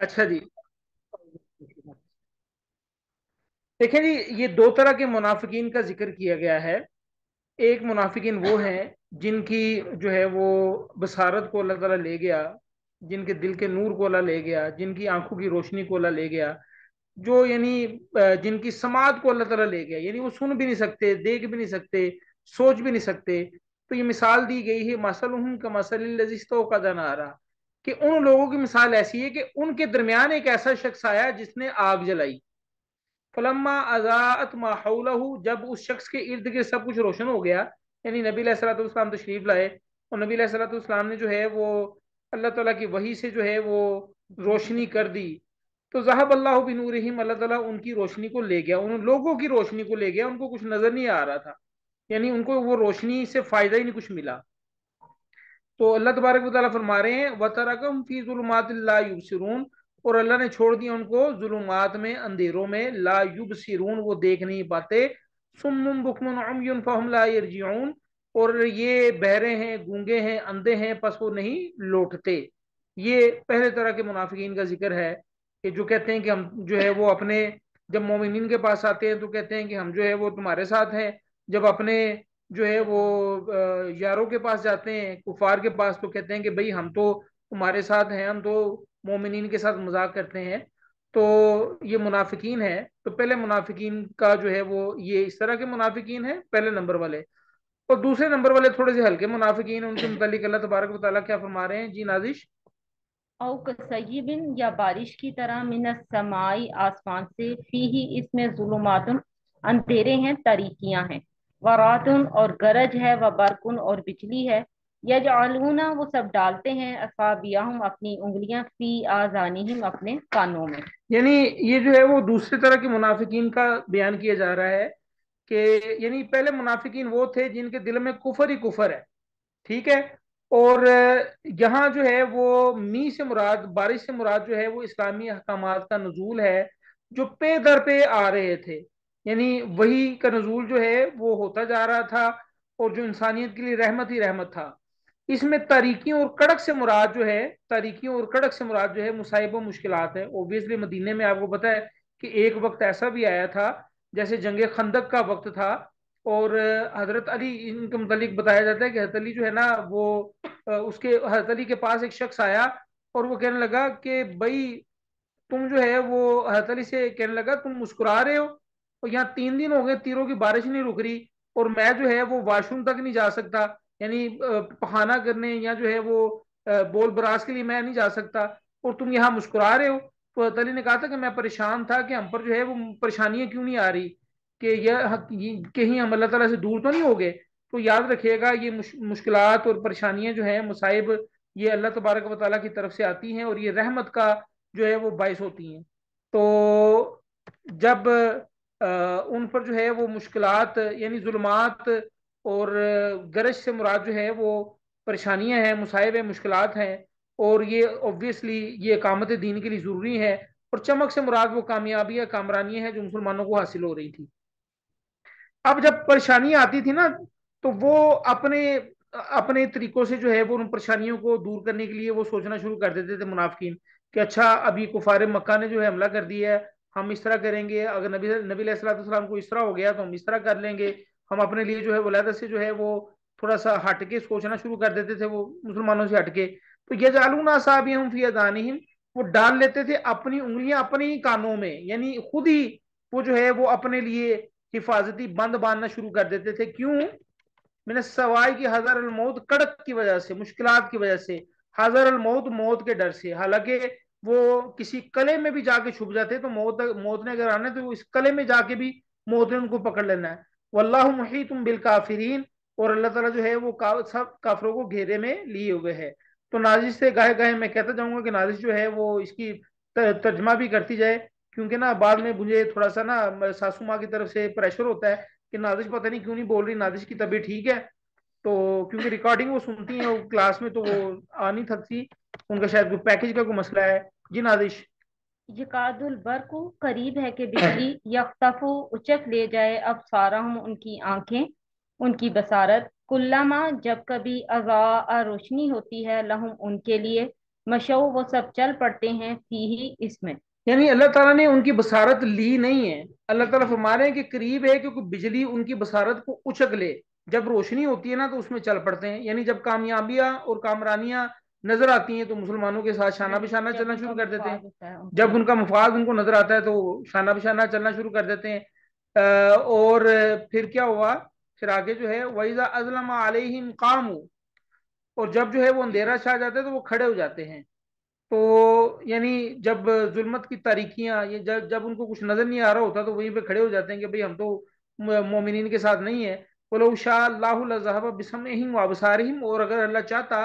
اچھا جی، دیکھیں جی، یہ دو طرح کے منافقین کا ذکر کیا گیا ہے۔ ایک منافقین وہ ہیں جن کی جو ہے وہ بصارت کو اللہ تعالیٰ لے گیا، جن کے دل کے نور کو اللہ لے گیا، جن کی آنکھوں کی روشنی کو اللہ لے گیا، جو یعنی جن کی سماعت کو اللہ تعالیٰ لے گیا، یعنی وہ سن بھی نہیں سکتے، دیکھ بھی نہیں سکتے، سوچ بھی نہیں سکتے۔ تو یہ مثال دی گئی ہے، مثلہم کمثل الذی استوقد نارا، کہ ان لوگوں کی مثال ایسی ہے کہ ان کے درمیان ایک ایسا شخص آیا جس نے آگ جلائی، فلما اضاءت ما حولہ، جب اس شخص کے ارد گرد سب کچھ روشن ہو گیا، یعنی نبی علیہ الصلوۃ والسلام تشریف لائے، اور نبی علیہ الصلوۃ والسلام نے جو ہے وہ اللہ تعالیٰ کی وحی سے جو ہے وہ روشنی کر دی، تو ذہب اللہ بنورہم، اللہ تعالیٰ ان کی روشنی کو لے گیا، ان لوگوں کی روشنی کو لے گیا، ان کو کچھ نظر نہیں آ رہا تھا، یعنی ان کو وہ روشنی سے فائدہ ہی نہیں کچھ ملا۔ تو اللہ تبارک و تعالیٰ فرما رہے ہیں وَتَرَكَهُمْ فِي ظُلُمَاتٍ لَا يُبْصِرُونَ، اور اللہ نے چھوڑ دیا ان کو ظلمات میں، اندھیروں میں، لا یبصرون، وہ دیکھ نہیں پاتے، صم بکم عمی فہم لا یرجعون، اور یہ بہرے ہیں، گونگے ہیں، اندھے ہیں، پس وہ نہیں لوٹتے۔ یہ پہلے طرح کے منافقین کا ذکر ہے، کہ جو کہتے ہیں کہ ہم جو ہے وہ اپنے، جب مومنین کے پاس آتے ہیں تو کہتے ہیں کہ ہم جو ہے وہ تمہارے ساتھ ہیں، جب اپنے جو ہے وہ یاروں کے پاس جاتے ہیں، کفار کے پاس، تو کہتے ہیں کہ بھئی ہم تو تمہارے ساتھ ہیں، ہم تو مومنین کے ساتھ مذاق کرتے ہیں۔ تو یہ منافقین ہے، تو پہلے منافقین کا جو ہے وہ یہ اس طرح کے منافقین ہیں پہلے نمبر والے، اور دوسرے نمبر والے تھوڑے سے ہلکے منافقین ہیں، ان کے متعلق اللہ تبارک و تعالیٰ کیا فرما رہے ہیں جی نازش؟ او کصیبن، یا بارش کی طرح، من السمائی، آسمان سے، فی ہی اس میں ظلمات، اندھیرے ہیں، تاریکیاں ہیں، وراتن، اور گرج ہے، و برقن، اور بجلی ہے، یجعلون، وہ سب ڈالتے ہیں، اصابعہم، اپنی انگلیاں، فی آذانہم، اپنے کانوں میں۔ یعنی یہ جو ہے وہ دوسری طرح کے منافقین کا بیان کیا جا رہا ہے، کہ یعنی پہلے منافقین وہ تھے جن کے دل میں کفر ہی کفر ہے، ٹھیک ہے، اور یہاں جو ہے وہ می سے مراد، بارش سے مراد جو ہے وہ اسلامی احکامات کا نزول ہے، جو پے در پہ آ رہے تھے، یعنی وہی کا نزول جو ہے وہ ہوتا جا رہا تھا، اور جو انسانیت کے لیے رحمت ہی رحمت تھا۔ اس میں تاریکیوں اور کڑک سے مراد جو ہے، تاریکیوں اور کڑک سے مراد جو ہے مصائب و مشکلات ہے۔ اوبیسلی مدینے میں آپ کو پتا ہے کہ ایک وقت ایسا بھی آیا تھا جیسے جنگ خندق کا وقت تھا، اور حضرت علی، ان کے متعلق بتایا جاتا ہے کہ حضرت علی جو ہے نا وہ اس کے حضرت علی کے پاس ایک شخص آیا، اور وہ کہنے لگا کہ بھائی تم جو ہے وہ حضرت علی سے کہنے لگا تم مسکرا رہے ہو، اور یہاں 3 دن ہو گئے تیروں کی بارش نہیں رک رہی، اور میں جو ہے وہ واش روم تک نہیں جا سکتا، یعنی پخانہ کرنے یا جو ہے وہ بول براز کے لیے میں نہیں جا سکتا، اور تم یہاں مسکرا رہے ہو۔ تو حضرت علی نے کہا تھا کہ میں پریشان تھا کہ ہم پر جو ہے وہ پریشانیاں کیوں نہیں آ رہی، کہ یہ کہیں ہم اللہ تعالیٰ سے دور تو نہیں ہو گئے۔ تو یاد رکھیے گا یہ مشکلات اور پریشانیاں جو ہیں، مصائب، یہ اللہ تبارک و تعالیٰ کی طرف سے آتی ہیں، اور یہ رحمت کا جو ہے وہ باعث ہوتی ہیں۔ تو جب ان پر جو ہے وہ مشکلات، یعنی ظلمات اور گرج سے مراد جو ہے وہ پریشانیاں ہیں، مصائب ہیں، مشکلات ہیں، اور یہ اوبویسلی یہ اقامت دین کے لیے ضروری ہے، اور چمک سے مراد وہ کامیابیاں، کامرانیاں ہیں جو مسلمانوں کو حاصل ہو رہی تھی۔ اب جب پریشانیاں آتی تھی نا، تو وہ اپنے اپنے طریقوں سے جو ہے وہ ان پریشانیوں کو دور کرنے کے لیے وہ سوچنا شروع کر دیتے تھے منافقین، کہ اچھا ابھی کفار مکہ نے جو ہے حملہ کر دیا ہے، ہم اس طرح کریں گے، اگر نبی علیہ الصلوۃ والسلام کو اس طرح ہو گیا تو ہم اس طرح کر لیں گے، ہم اپنے لیے جو ہے ولادت سے جو ہے وہ تھوڑا سا ہٹ کے سوچنا شروع کر دیتے تھے، وہ مسلمانوں سے ہٹ کے۔ تو یجعلون اصابعہم فی اذانہم، وہ ڈال لیتے تھے اپنی انگلیاں اپنے ہی کانوں میں، یعنی خود ہی وہ جو ہے وہ اپنے لیے حفاظتی بند باندھنا شروع کر دیتے تھے۔ کیوں؟ میں نے سوائے کی حضر الموت، کڑک کی وجہ سے، مشکلات کی وجہ سے، حضر الموت، موت کے ڈر سے، حالانکہ وہ کسی قلعے میں بھی جا کے چھپ جاتے تو موت نے اگر آنا ہے تو اس قلعے میں جا کے بھی موت نے ان کو پکڑ لینا ہے۔ واللہ محیط بالکافرین، اور اللہ تعالیٰ جو ہے وہ سب کافروں کو گھیرے میں لیے ہوئے ہے۔ تو نازش سے گاہے گاہے میں کہتا جاؤں گا کہ نازش جو ہے وہ اس کی ترجمہ بھی کرتی جائے، کیونکہ نا بعد میں مجھے تھوڑا سا نا ساسو ماں کی طرف سے پریشر ہوتا ہے کہ نازش پتہ نہیں کیوں نہیں بول رہی، نازش کی طبیعت ٹھیک ہے؟ تو کیونکہ ریکارڈنگ وہ سنتی ہیں وہ کلاس میں، تو وہ آ نہیں تھکتی، ان کا شاید کوئی پیکج کا کوئی مسئلہ ہے جی نازش۔ یکاد البرق، قریب ہے کہ بجلی، یختف، اچک لے جائے، ابصارہم، ان کی آنکھیں، ان کی بصارت، کلما، جب کبھی، اضاء، روشنی ہوتی ہے، لہم، ان کے لیے، मशौ वो सब चल पड़ते हैं फीही इसमें। यानी अल्लाह ताला ने उनकी बसारत ली नहीं है। अल्लाह ताला फरमा रहे हैं कि करीब है कि कोई बिजली उनकी बसारत को उचक ले। जब रोशनी होती है ना तो उसमें चल पड़ते हैं, यानी जब कामयाबियां और कामरानियां नजर आती हैं तो मुसलमानों के साथ शाना बिशाना जब चलना उनका शुरू कर देते हैं। मुफाद होता है उनके जब लिए। उनका मफाद उनको नजर आता है तो शाना बिशाना चलना शुरू कर देते हैं। और फिर क्या हुआ, फिर आगे जो है वैजा अज़लम अलैहिम कामू, और जब जो है वो अंधेरा छा जाता है तो वो खड़े हो जाते हैं। तो यानी जब जुल्मत की तारीकियां, ये जब जब उनको कुछ नजर नहीं आ रहा होता तो वहीं पे खड़े हो जाते हैं कि भाई हम तो मोमिनीन के साथ नहीं है। बोलो शाह बिसमिहिम व अबसारिहिम, और अगर अल्लाह चाहता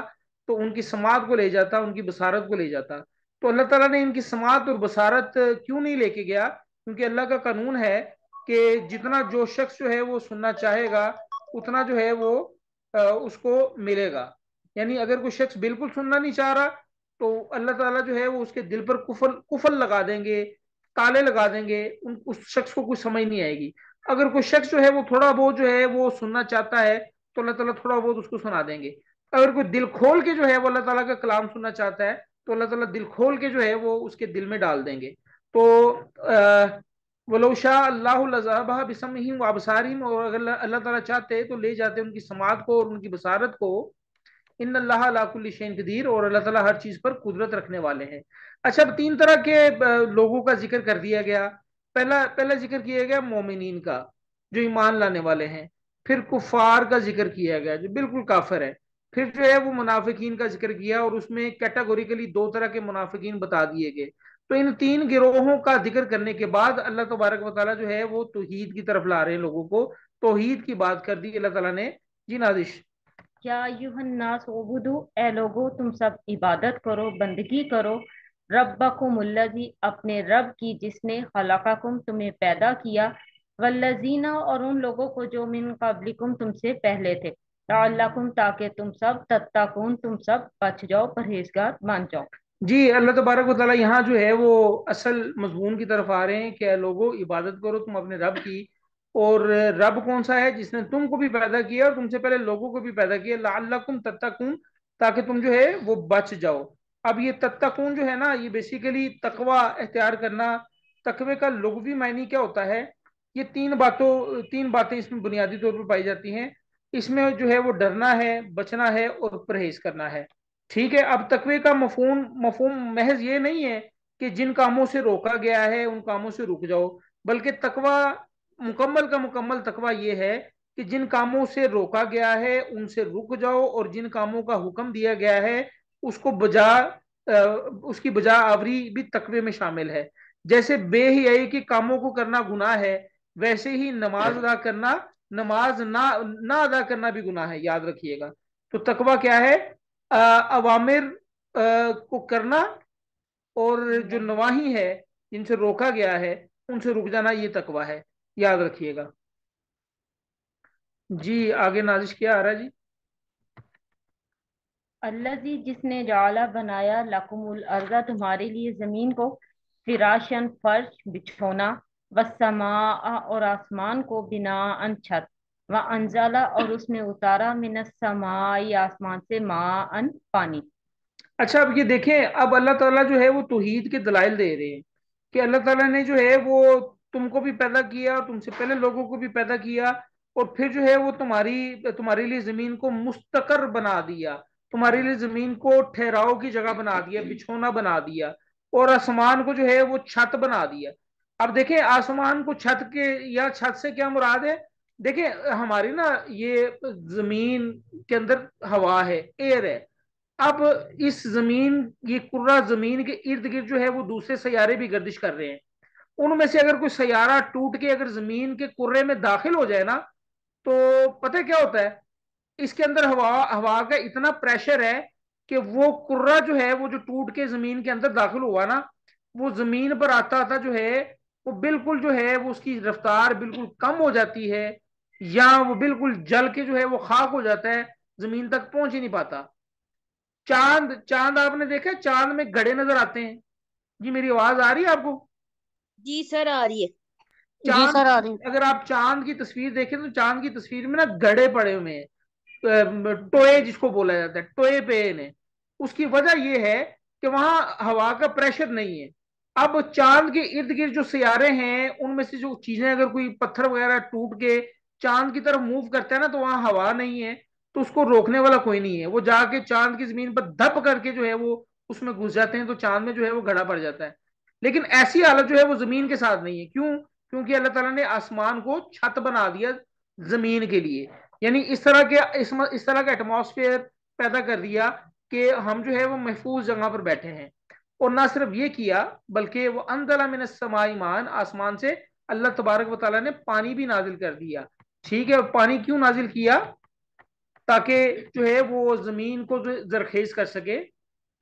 तो उनकी समात को ले जाता, उनकी बसारत को ले जाता। तो अल्लाह ताला ने इनकी समात और बसारत क्यों नहीं लेके गया? क्योंकि अल्लाह का कानून है कि जितना जो शख्स जो है वो सुनना चाहेगा उतना जो है वो उसको मिलेगा। यानी अगर कोई शख्स बिल्कुल सुनना नहीं चाह रहा तो अल्लाह ताला जो है वो उसके दिल पर कुफल कुफल लगा देंगे, ताले लगा देंगे, उस शख्स को कुछ समझ नहीं आएगी। अगर कोई शख्स जो है वो थोड़ा बहुत जो है वो सुनना चाहता है तो अल्लाह ताला थोड़ा बहुत उसको सुना देंगे। अगर कोई दिल खोल के जो है वो अल्लाह ताला का कलाम सुनना चाहता है तो अल्लाह ताला दिल खोल के जो है वो उसके दिल में डाल देंगे। तो वलो शाह अल्लाह बिसमिहिम व अबसारिहिम, और अगर अल्लाह ताला चाहते तो ले जाते उनकी समात को और उनकी बसारत को। इन अल्लाह अला कुल्ली शैइन कदीर, और अल्लाह ताला हर चीज पर कुदरत रखने वाले हैं। अच्छा, अब तीन तरह के लोगों का जिक्र कर दिया गया। पहला पहला जिक्र किया गया मोमिनीन का, जो ईमान लाने वाले हैं। फिर कुफार का जिक्र किया गया जो बिल्कुल काफिर है। फिर जो है वो मुनाफिकीन का जिक्र किया, और उसमें कैटेगोरिकली दो तरह के मुनाफिकीन बता दिए गए। तो इन तीन गिरोहों का जिक्र करने के बाद अल्लाह तबारक व तआला जो है वो तौहीद की तरफ ला रहे हैं लोगों को। तौहीद की बात कर दी अल्लाह ताला ने। जी नादिश। क्या युहन्नास उबुदु, ए लोगो तुम सब इबादत करो, बंदगी करो, रब्बकुमुल्लज़ी, अपने रब की जिसने खलक़कुम, तुम्हें पैदा किया, वल्लज़ीना, और उन लोगों को जो मिन क़ब्लिकुम, तुमसे पहले थे, लअल्लकुम, ताकि तुम सब तत्तकून, तुम सब बच जाओ, परहेजगार बन जाओ। जी, अल्लाह तबारक व तआला यहाँ जो है वो असल मजमून की तरफ आ रहे हैं कि लोगो इबादत करो तुम अपने रब की। और रब कौन सा है? जिसने तुमको भी पैदा किया और तुमसे पहले लोगों को भी पैदा किया, लअल्लकुम तत्तकून, ताकि तुम जो है वो बच जाओ। अब ये तत्तकून जो है ना, ये बेसिकली तकवा इख्तियार करना। तकवे का लुग़वी मायने क्या होता है? ये तीन बातें इसमें बुनियादी तौर पर पाई जाती हैं। इसमें जो है वो डरना है, बचना है और परहेज करना है। ठीक है, अब तकवे का मफहूम मफहूम महज ये नहीं है कि जिन कामों से रोका गया है उन कामों से रुक जाओ, बल्कि तकवा मुकम्मल का मुकम्मल तकवा ये है कि जिन कामों से रोका गया है उनसे रुक जाओ, और जिन कामों का हुक्म दिया गया है उसको उसकी बजा आवरी भी तकवे में शामिल है। जैसे बेहियाई के कामों को करना गुनाह है, वैसे ही नमाज अदा करना, नमाज ना ना अदा करना भी गुनाह है, याद रखिएगा। तो तकवा क्या है? अवामिर को करना, और जो नवाही है जिनसे रोका गया है उनसे रुक जाना, ये तकवा है, याद रखिएगा। जी आगे नाजिश क्या आ रहा है जी? अल्लाजी, जिसने जाला बनाया, लकुमुल अर्जा, तुम्हारे लिए जमीन को, फिराशन, फर्श बिछोना, वसमा, और आसमान को, बिनाअन, छत, व अंजला, और उसने उतारा, मिनस समाई, आसमान से, माअन, पानी। अच्छा, अब ये देखें, अब अल्लाह ताला जो है वो तौहीद के दलाइल दे रहे हैं कि अल्लाह ताला ने जो है वो तुमको भी पैदा किया और तुमसे पहले लोगों को भी पैदा किया, और फिर जो है वो तुम्हारे लिए जमीन को मुस्तकर बना दिया, तुम्हारे लिए जमीन को ठहराव की जगह बना दिया, बिछौना बना दिया, और आसमान को जो है वो छत बना दिया। अब देखें, आसमान को छत के या छत से क्या मुराद है? देखें, हमारी ना ये जमीन के अंदर हवा है, एयर है। अब इस जमीन, ये कुर्रा जमीन के इर्द गिर्द जो है वो दूसरे सैयारे भी गर्दिश कर रहे हैं। उनमें से अगर कोई सैयारा टूट के अगर जमीन के कुर्रे में दाखिल हो जाए ना, तो पता है क्या होता है? इसके अंदर हवा हवा का इतना प्रेशर है कि वो कुर्रा जो है वो जो टूट के जमीन के अंदर दाखिल हुआ ना, वो जमीन पर आता आता जो है वो बिल्कुल जो है वो उसकी रफ्तार बिल्कुल कम हो जाती है, या वो बिल्कुल जल के जो है वो खाक हो जाता है, जमीन तक पहुंच ही नहीं पाता। चांद चांद आपने देखा है? चांद में घड़े नजर आते हैं। जी मेरी आवाज आ रही है आपको? जी सर आ रही है। जी चांद, सर आ रही है। अगर आप चांद की तस्वीर देखें तो चांद की तस्वीर में ना घड़े पड़े हुए हैं, टोए जिसको बोला जाता है, टोए पे ने। उसकी वजह यह है کہ وہاں ہوا کا پریشر نہیں ہے. اب چاند کے ارد گرد جو سیارے ہیں ان میں سے جو چیزیں اگر کوئی پتھر وغیرہ ٹوٹ کے چاند کی طرف موو کرتا ہے نا تو وہاں ہوا نہیں ہے, تو اس کو روکنے والا کوئی نہیں ہے. وہ جا کے چاند کی زمین پر دھپ کر کے جو ہے وہ اس میں گھس جاتے ہیں, تو چاند میں جو ہے وہ گڑھا پڑ جاتا ہے. لیکن ایسی حالت جو ہے وہ زمین کے ساتھ نہیں ہے. کیوں؟ کیونکہ اللہ تعالیٰ نے آسمان کو چھت بنا دیا زمین کے لیے, یعنی اس طرح کا ایٹماسفیئر پیدا کر دیا کہ ہم جو ہے وہ محفوظ جگہ پر بیٹھے ہیں. اور نہ صرف یہ کیا بلکہ وہ انزل من السماء ماء, آسمان سے اللہ تبارک و تعالیٰ نے پانی بھی نازل کر دیا. ٹھیک ہے, پانی کیوں نازل کیا؟ تاکہ جو ہے وہ زمین کو زرخیز کر سکے.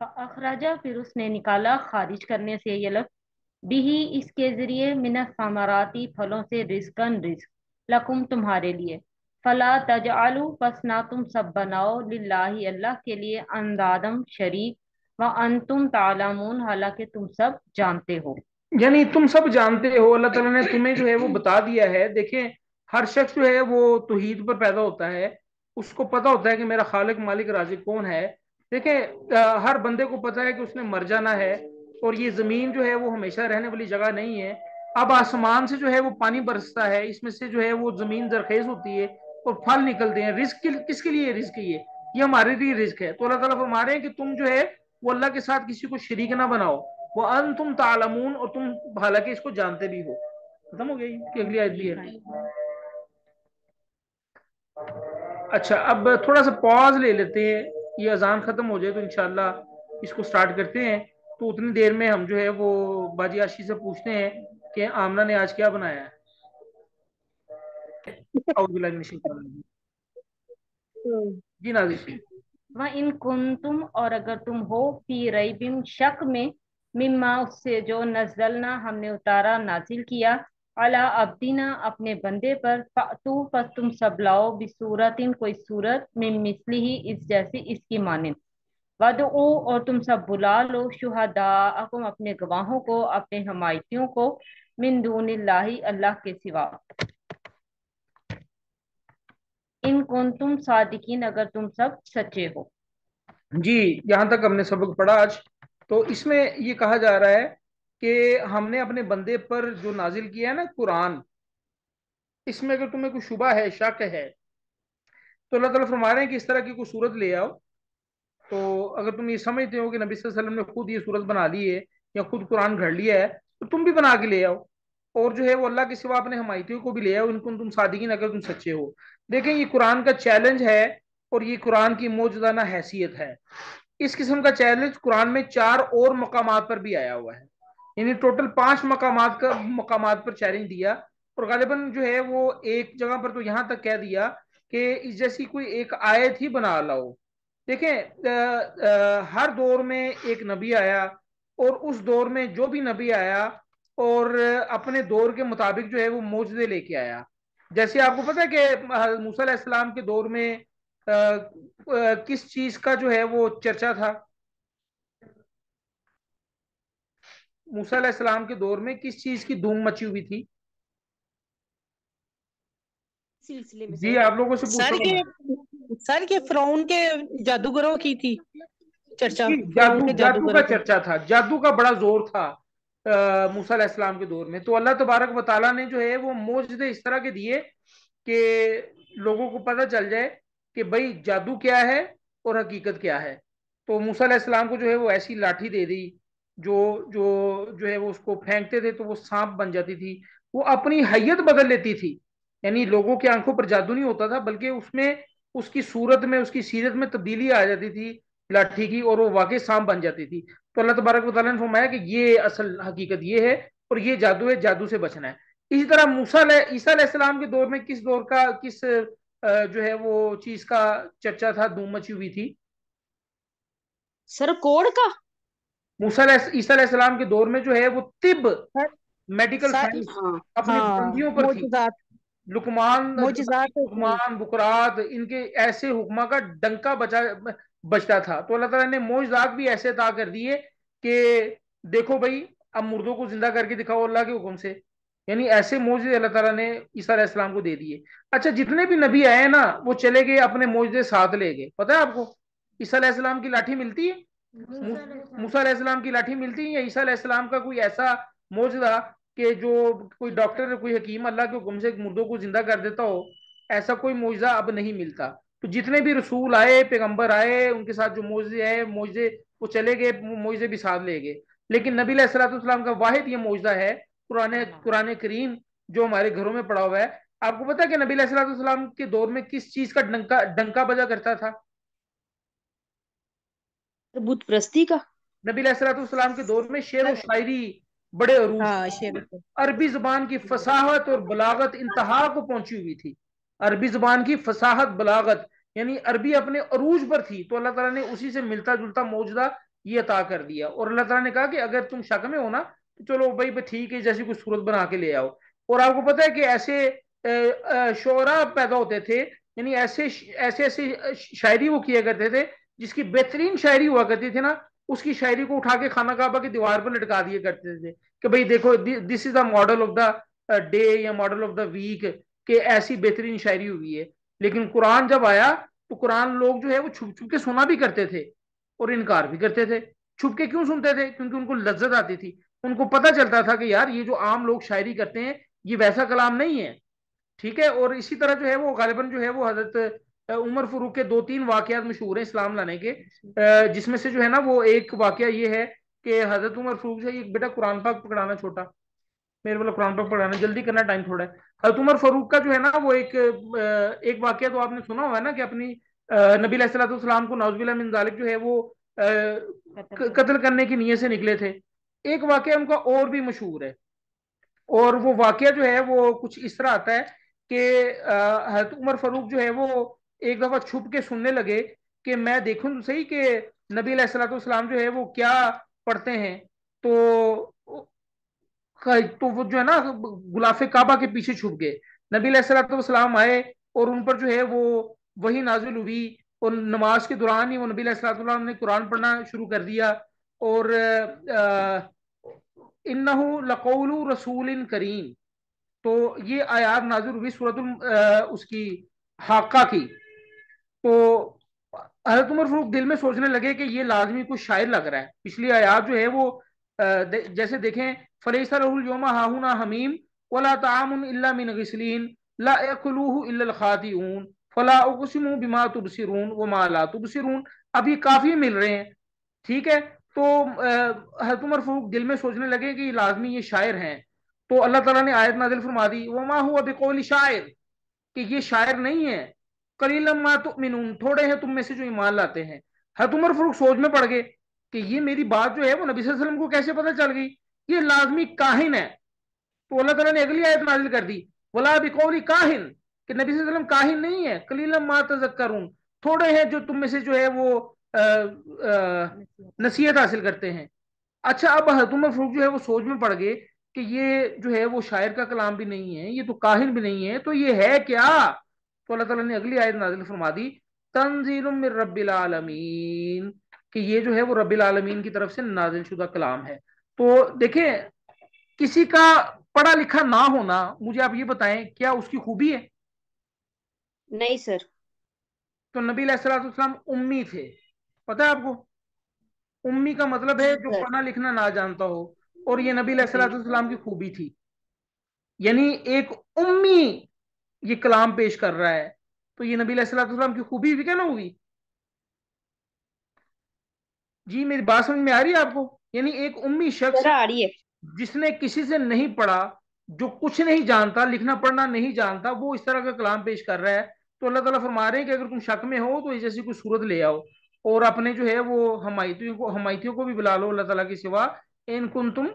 اخراجہ, پھر اس نے نکالا, خارج کرنے سے یہ لفظ, بھی اس کے ذریعے من الثمراتی, پھلوں سے, رزقن رزق, لکم تمہارے لیے, فلا تجعلوا, پس نہ تم سب بناؤ, للہ اللہ کے لیے, اندادم شریک, وانتم تعلمون, حالانکہ تم سب جانتے ہو. یعنی تم سب جانتے ہو, اللہ تعالیٰ نے تمہیں جو ہے وہ بتا دیا ہے. دیکھیں, ہر شخص جو ہے وہ توحید پر پیدا ہوتا ہے, اس کو پتا ہوتا ہے کہ میرا خالق مالک رازق کون ہے. دیکھیں, ہر بندے کو پتا ہے کہ اس نے مر جانا ہے, اور یہ زمین جو ہے وہ ہمیشہ رہنے والی جگہ نہیں ہے. اب آسمان سے جو ہے وہ پانی برستا ہے, اس میں سے جو ہے وہ زمین زرخیز ہوتی ہے اور پھل نکلتے ہیں. رزق کس کے لیے رزق یہ ہمارے لیے رزق ہے. تو اللہ تعالیٰ فرما رہے ہیں کہ تم جو ہے وہ اللہ کے ساتھ کسی کو شریک نہ بناؤ, وَأَنْتُمْ تَعْلَمُونَ, اور تم حالانکہ اس کو جانتے بھی ہو. ختم ہو گئی کہ اگلی آیت بھی ہے. اچھا, اب تھوڑا سا پاز لے لیتے ہیں, یہ اذان ختم ہو جائے تو انشاءاللہ اس کو سٹارٹ کرتے ہیں. تو اتنی دیر میں ہم جو ہے وہ باجی عاشی سے پوچھتے ہیں کہ آمنہ نے آج کیا بنایا ہے. اعوذ باللہ من الشیطان الرجیم. جی نازش. وَإِن كُنتُم, اور اگر تم ہو, فی ریب, شک میں, مما, اس سے جو, نزلنا, ہم نے اتارا, نازل کیا, علی عبدنا, اپنے بندے پر, فأتو, پس تم سب لاؤ, بصورتن, کوئی صورت, من مثلہ, اس جیسی, اس کی مانند, وَدْعُوا, اور تم سب بلا لو, شہداءکم, اپنے گواہوں کو, اپنے حمایتیوں کو, من دون اللہ, اللہ کے سوا, ان کنتم صادقین, اگر تم سب سچے ہو. جی, یہاں تک ہم نے سبق پڑھا آج. تو اس میں یہ کہا جا رہا ہے کہ ہم نے اپنے بندے پر جو نازل کیا ہے نا قرآن, اس میں اگر تمہیں کوئی شبہ ہے, شک ہے, تو اللہ تعالیٰ فرما رہے ہیں کہ اس طرح کی کوئی صورت لے آؤ. تو اگر تم یہ سمجھتے ہو کہ نبی صلی اللہ علیہ وسلم نے خود یہ صورت بنا لی ہے یا خود قرآن گھڑ لیا ہے, تو تم بھی بنا کے لے آؤ, اور جو ہے وہ اللہ کے سوا اپنے حمایتیوں کو بھی لے آؤ, ان کو تم صادقین, اگر تم سچے ہو. دیکھیں, یہ قرآن کا چیلنج ہے اور یہ قرآن کی موجودانہ حیثیت ہے. اس قسم کا چیلنج قرآن میں 4 اور مقامات پر بھی آیا ہوا ہے, یعنی ٹوٹل 5 مقامات پر چیلنج دیا, اور غالباً جو ہے وہ ایک جگہ پر تو یہاں تک کہہ دیا کہ اس جیسی کوئی ایک آیت ہی بنا لاؤ. دیکھیں, ہر دور میں ایک نبی آیا, اور اس دور میں جو بھی نبی آیا اور اپنے دور کے مطابق جو ہے وہ معجزے لے کے آیا. جیسے آپ کو پتا ہے کہ موسیٰ علیہ السلام کے دور میں کس چیز کا جو ہے وہ چرچا تھا؟ موسیٰ علیہ السلام کے دور میں کس چیز کی دھوم مچی ہوئی تھی؟ سلسلے میں جی, سر آپ لوگوں سے سر کے فرعون کے جادوگروں کی تھی چرچا. فرعون کے جادو کا جادوگروں کی. چرچا تھا, جادو کا بڑا زور تھا موسیٰ علیہ السلام کے دور میں. تو اللہ تبارک و تعالیٰ نے جو ہے وہ معجزے اس طرح کے دیے کہ لوگوں کو پتہ چل جائے کہ بھائی جادو کیا ہے اور حقیقت کیا ہے. تو موسیٰ علیہ السلام کو جو ہے وہ ایسی لاٹھی دے دی جو ہے وہ اس کو پھینکتے تھے تو وہ سانپ بن جاتی تھی, وہ اپنی حیت بدل لیتی تھی. یعنی لوگوں کی آنکھوں پر جادو نہیں ہوتا تھا, بلکہ اس میں اس کی صورت میں, اس کی سیرت میں تبدیلی آ جاتی تھی لاٹھی کی, اور وہ واقعی سانپ بن جاتی تھی. تو اللہ تبارک و تعالیٰ نے فرمایا کہ یہ اصل حقیقت یہ ہے, اور یہ جادو ہے, جادو سے بچنا ہے. اسی طرح عیسیٰ علیہ السلام کے دور میں کس دور کا, کس جو ہے وہ چیز کا چرچا تھا, دھوم مچی ہوئی تھی؟ سر کوڑ کا. عیسیٰ علیہ السلام کے دور میں جو ہے وہ طب, میڈیکل سر سائنس ہاں اپنی بلندیوں پر تھی. معجزات لقمان بکرات, ان کے ایسے حکمہ کا ڈنکا بچتا تھا. تو اللہ تعالیٰ نے معجزات بھی ایسے عطا کر دیے کہ دیکھو بھائی, اب مردوں کو زندہ کر کے دکھاؤ اللہ کے حکم سے. یعنی ایسے معجزے اللہ تعالیٰ نے عیسیٰ علیہ السلام کو دے دیے. اچھا, جتنے بھی نبی آئے نا وہ چلے گئے اپنے معجزے ساتھ لے گئے. پتہ ہے آپ کو عیسیٰ علیہ السلام کی لاٹھی ملتی ہے؟ मूसा अलैहिस्सलाम की लाठी मिलती है, या ईसा अलैहिस्सलाम का कोई ऐसा मौजूदा कि जो कोई डॉक्टर कोई हकीम अल्लाह के हुक्म से मुर्दों को जिंदा कर देता हो, ऐसा कोई मौजूदा अब नहीं मिलता। तो जितने भी रसूल आए, पैगंबर आए, उनके साथ जो मौजे आए, मौजे वो चले गए, मौजे भी साथ ले गए। लेकिन नबी अलैहिस्सलाम का वाहिद ये मौजूदा है कुरान कुरान करीम, जो हमारे घरों में पड़ा हुआ है। आपको पता है कि नबी अलैहिस्सलाम के दौर में किस चीज का डंका डंका बजा करता था? बुत प्रस्ती का। नबी अलैहिस्सलाम के दौर में शेर व शायरी बड़े अरूज हाँ, थे। शेर। अरबी जुबान की फसाहत और बलागत इंतहा को पहुंची हुई थी। अरबी जुबान की फसाहत बलागत यानी अरबी अपने अरूज पर थी, तो अल्लाह ताला ने उसी से मिलता जुलता मौजूदा ये अता कर दिया। और अल्लाह ताला ने कहा कि अगर तुम शक में हो ना, तो चलो भाई ठीक है, जैसी कोई सूरत बना के ले आओ। और आपको पता है कि ऐसे शोरा पैदा होते थे, यानी ऐसे ऐसे ऐसे शायरी वो किया करते थे, जिसकी बेहतरीन शायरी हुआ करती थी ना, उसकी शायरी को उठा के खाना काबा की दीवार पर लटका दिए करते थे कि भाई देखो, this is the model of the day या मॉडल ऑफ द वीक, कि ऐसी बेहतरीन शायरी हुई है। लेकिन कुरान जब आया, तो कुरान लोग जो है वो छुप छुप के सुना भी करते थे और इनकार भी करते थे। छुप के क्यों सुनते थे? क्योंकि उनको लज्जत आती थी। उनको पता चलता था कि यार ये जो आम लोग शायरी करते हैं, ये वैसा कलाम नहीं है। ठीक है। और इसी तरह जो है वो गालिबन जो है वो हजरत उमर फारूक के दो तीन वाकयात मशहूर हैं इस्लाम लाने के, जिसमें से जो है ना वो एक वाकया ये है कि हजरत उमर फारूक से, एक बेटा कुरान पाक पकड़ाना, छोटा मेरे वाला कुरान पाक पढ़ाना, जल्दी करना, टाइम थोड़ा है। हजरत उमर फारूक का जो है ना वो एक वाकया तो आपने सुना हुआ है ना, कि अपनी नबी अलैहिस्सलाम को नाउजुबिल्लाह मिन जालिक जो है वो कत्ल करने की नीयत से निकले थे। एक वाकया उनका और भी मशहूर है, और वो वाकया जो है वो कुछ इस तरह आता है कि हजरत उमर फारूक जो है वो एक दफा छुप के सुनने लगे कि मैं देखूं तो सही कि नबी अलैहिस्सलाम जो है वो क्या पढ़ते हैं। तो तो वो जो है ना गुलाफे काबा के पीछे छुप गए। नबी अलैहिस्सलाम आए और उन पर जो है वो वही नाजिल हुई, और नमाज के दौरान ही वो नबी अलैहिस्सलाम ने कुरान पढ़ना शुरू कर दिया। और इन्नहु लकौलु रसूलिन करीम, तो ये आयात नाजिल हुई सूरतुल उसकी हाका की। तो हजरत उमर फारूक दिल में सोचने लगे कि ये लाजमी कुछ शायर लग रहा है। पिछली आयात जो है वो जैसे देखें, फलैसा लहुल यौमा हाहुना हमीम वला तामुन इल्ला मिन गिसलीन ला यअकुलुहु इल्ला अल खातिऊन फला उक़सिमु बिमा तुबसिरून व मा ला तुबसिरून। अब ये काफी मिल रहे हैं। ठीक है। तो हजरत उमर फारूक दिल में सोचने लगे कि लाजमी ये शायर हैं। तो अल्लाह ताला ने आयत नाजिल फरमा दी, वमा हुआ बिकौली शायर, कि ये शायर नहीं है। कलीलन मा तुमिनून, थोड़े हैं तुम में से जो ईमान लाते हैं। हजरत उमर फारूक सोच में पड़ गए कि ये मेरी बात जो है वो नबी सल्लल्लाहु अलैहि वसल्लम को कैसे पता चल गई, ये लाजमी काहिन है। तो अल्लाह ताला ने अगली आयत नाजिल कर दी, वला बिकौली काहिन, कि नबी सल्लल्लाहु अलैहि वसल्लम काहिन नहीं है। कलीलन मा तज़क्करून, थोड़े हैं जो तुम में से जो है वो नसीहत हासिल करते हैं। अच्छा, अब हजरत उमर फारूक जो है वो सोच में पड़ गए कि ये जो है वो शायर का कलाम भी नहीं है, ये तो काहिन भी नहीं है, तो ये है क्या? तो अल्लाह ताला ने अगली आयत नाज़िल फरमा दी, तंजीलुम मिर रब्बिल आलमीन, कि ये जो है वो रब्बिल आलमीन की तरफ से नाजिल शुदा कलाम है। तो देखें, किसी का पढ़ा लिखा ना होना, मुझे आप ये बताएं, क्या उसकी खूबी है? नहीं सर। तो नबी अलैहिस्सलाम उम्मी थे, पता है आपको? उम्मी का मतलब है जो सर पढ़ना लिखना ना जानता हो, और ये नबी जी। अलैहिस्सलाम की खूबी थी। यानी एक उम्मी ये कलाम पेश कर रहा है, तो ये नबी अलैहिस्सलाम की खूबी भी क्या ना हुई? जी, मेरी बात समझ में आ रही है आपको? यानी एक उम्मी शख्स सर आ रही है। जिसने किसी से नहीं पढ़ा, जो कुछ नहीं जानता, लिखना पढ़ना नहीं जानता, वो इस तरह का कलाम पेश कर रहा है। तो अल्लाह ताला फरमा रहे हैं कि अगर तुम शक में हो तो जैसी कोई सूरत ले आओ, और अपने जो है वो हमायतियों को भी बुला लो अल्लाह ताला के सिवा, इन कुन तुम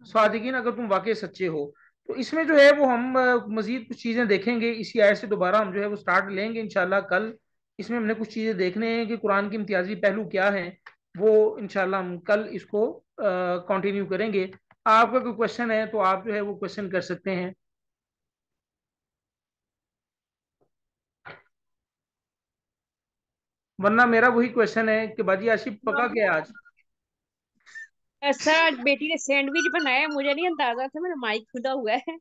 सादिकीन, अगर तुम वाकई सच्चे हो। तो इसमें जो है वो हम मजीद कुछ चीज़ें देखेंगे। इसी आयत से दोबारा हम जो है वो स्टार्ट लेंगे इंशाल्लाह कल। इसमें हमने कुछ चीज़ें देखने हैं कि कुरान के इम्तियाजी पहलू क्या हैं, वो इंशाल्लाह हम कल इसको कंटिन्यू करेंगे। आपका कोई क्वेश्चन है तो आप जो है वो क्वेश्चन कर सकते हैं, वरना मेरा वही क्वेश्चन है कि बाजी आशिफ पका क्या है आज? सर आज बेटी ने सैंडविच बनाया है, मुझे नहीं अंदाजा था, मेरा माइक खुला हुआ है।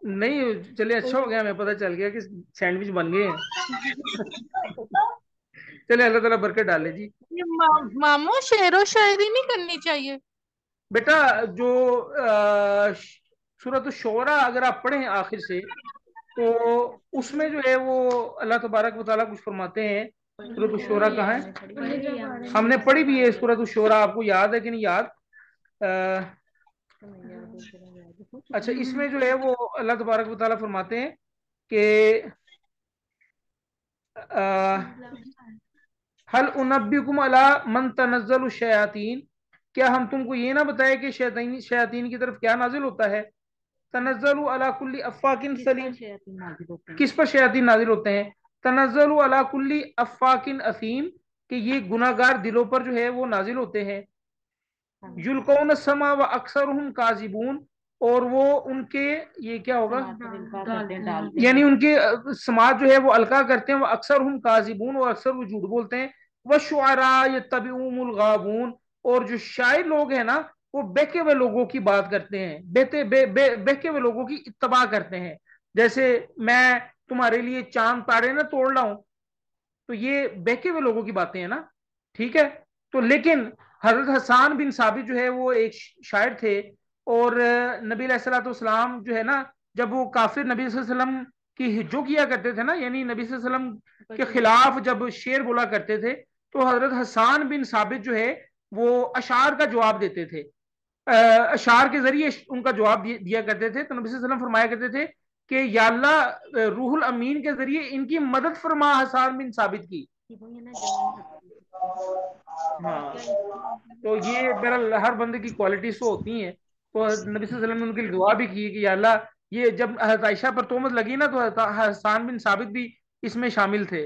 नहीं, चलिए अच्छा हो गया, हमें पता चल गया कि सैंडविच बन गए हैं। चले अल्लाह ताला बरकत डाले जी। ये मामू शेरो शायरी नहीं करनी चाहिए। बेटा जो सूरत शोरा अगर आप पढ़ें आखिर से, तो उसमें जो है वो अल्लाह तबारक व तआला कुछ फरमाते हैं। सूरत शोरा कहाँ है? हमने पढ़ी भी है सूरत शोरा, आपको याद है कि नहीं याद? अच्छा, इसमें जो है वो अल्लाह तबारक व तआला फरमाते हैं कि हल उनब्बिकुम अला मन तनज़्ज़लु शयातीन, क्या हम तुमको ये ना बताए कि शैतान शयातीन की तरफ क्या नाजिल होता है? तनज़्ज़लु अला कुल्ली अफ़ाकिन सलीम, किस पर शयातीन नाजिल होते हैं? तनज़्ज़लु अला कुल्ली अफ़ाकिन असीम, कि ये गुनाहगार दिलों पर जो है वो नाजिल होते हैं। युल्कौन समा व अक्सरुहुम काज़िबून, और वो उनके, ये क्या होगा, यानी उनके समाज जो है वो अलका करते हैं। वो अक्सर हम काजिबून, और अक्सर वो झूठ बोलते हैं। वह शुआरा यत्तबिऊहुमुल गावून, और जो शायर लोग हैं ना, वो बहके हुए लोगों की बात करते हैं, बहके हुए लोगों की इत्तबा करते हैं। जैसे मैं तुम्हारे लिए चांद तारे ना तोड़ लाऊं, तो ये बहके हुए लोगों की बातें हैं ना, ठीक है। तो लेकिन हजरत हसान बिन साबित जो है वो एक शायर थे, और नबी अलैहिस्सलाम जो है ना, जब वो काफिर नबी वसल्लम की हिज्जो किया करते थे ना, यानी नबी वसल्लम के खिलाफ जब शेर बोला करते थे, तो हजरत हसान बिन साबित जो है वो अशार का जवाब देते थे। अशार के जरिए उनका जवाब दिया करते थे। तो नबी वसल्लम फरमाया करते थे कि या अल्लाह, रूहुल अमीन के जरिए इनकी मदद फरमा हसान बिन साबित की। हाँ, तो ये मेरा हर बंदे की क्वालिटीज तो होती हैं। तो नबी सल्लल्लाहु अलैहि वसल्लम ने उनके लिए दुआ भी की कि या अल्लाह, ये जब हज़रत आयशा पर तोहमत लगी ना, तो हसान बिन साबित भी इसमें शामिल थे।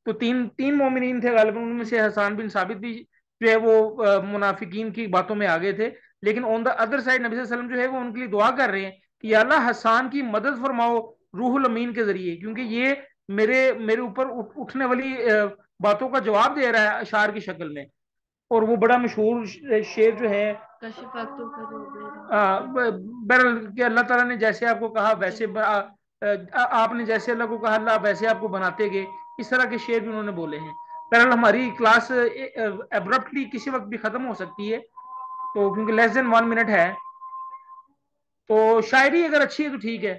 तो तीन तीन मोमिनीन थे गालिबन, उनमें से हसान बिन साबित भी जो है वो मुनाफिकीन की बातों में आ गए थे। लेकिन ऑन द अदर साइड नबी सल्लल्लाहु अलैहि वसल्लम जो है वो उनके लिए दुआ कर रहे हैं कि या अल्लाह हसान की मदद फरमाओ रूहुल अमीन के जरिए, क्योंकि ये मेरे मेरे ऊपर उठने वाली बातों का जवाब दे रहा है अशार की शक्ल में। और वो बड़ा मशहूर शेर जो है, बहरहाल कि अल्लाह ताला ने जैसे आपको कहा वैसे आपने जैसे अल्लाह को कहा अल्लाह वैसे आपको बनाते गए, इस तरह के शेर भी उन्होंने बोले हैं। बहरहाल हमारी क्लास एब्रप्टली किसी वक्त भी खत्म हो सकती है, तो क्योंकि लेस देन 1 मिनट है। तो शायरी अगर अच्छी है तो ठीक है,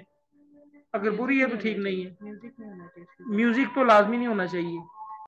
अगर बुरी है तो ठीक नहीं है। म्यूजिक तो लाजमी नहीं होना चाहिए।